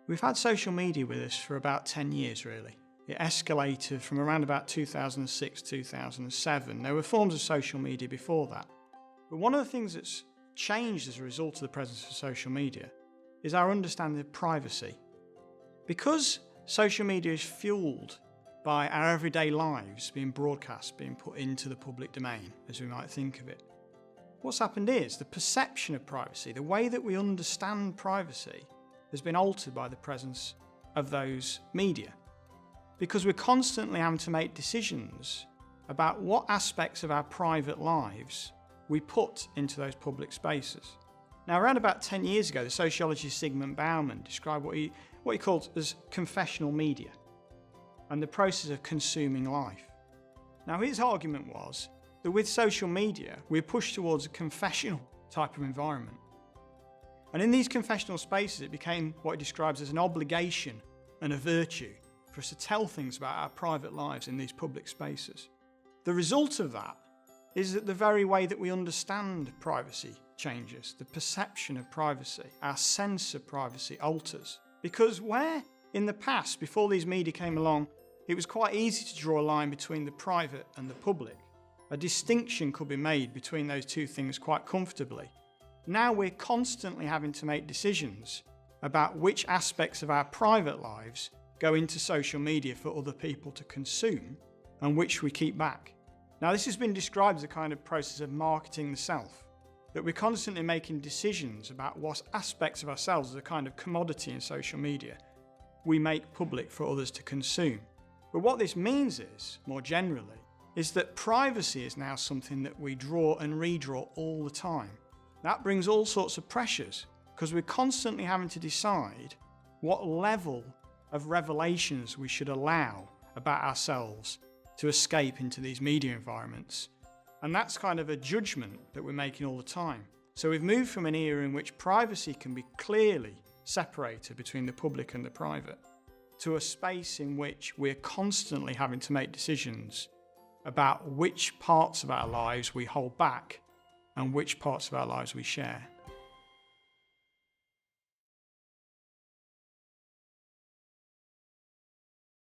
We've had social media with us for about 10 years, really. It escalated from around about 2006, 2007. There were forms of social media before that. But one of the things that's changed as a result of the presence of social media is our understanding of privacy. Because social media is fueled by our everyday lives being broadcast, being put into the public domain, as we might think of it, what's happened is the perception of privacy, the way that we understand privacy, has been altered by the presence of those media. Because we're constantly having to make decisions about what aspects of our private lives we put into those public spaces. Now, around about 10 years ago, the sociologist Zygmunt Bauman described what he called as confessional media and the process of consuming life. Now, his argument was that with social media, we're pushed towards a confessional type of environment. And in these confessional spaces, it became what he describes as an obligation and a virtue for us to tell things about our private lives in these public spaces. The result of that is that the very way that we understand privacy changes. The perception of privacy, our sense of privacy alters. Because where in the past, before these media came along, it was quite easy to draw a line between the private and the public. A distinction could be made between those two things quite comfortably. Now we're constantly having to make decisions about which aspects of our private lives go into social media for other people to consume and which we keep back. Now, this has been described as a kind of process of marketing the self, that we're constantly making decisions about what aspects of ourselves as a kind of commodity in social media we make public for others to consume. But what this means is, more generally, is that privacy is now something that we draw and redraw all the time. That brings all sorts of pressures because we're constantly having to decide what level of revelations we should allow about ourselves to escape into these media environments. And that's kind of a judgment that we're making all the time. So we've moved from an era in which privacy can be clearly separated between the public and the private to a space in which we're constantly having to make decisions about which parts of our lives we hold back and which parts of our lives we share.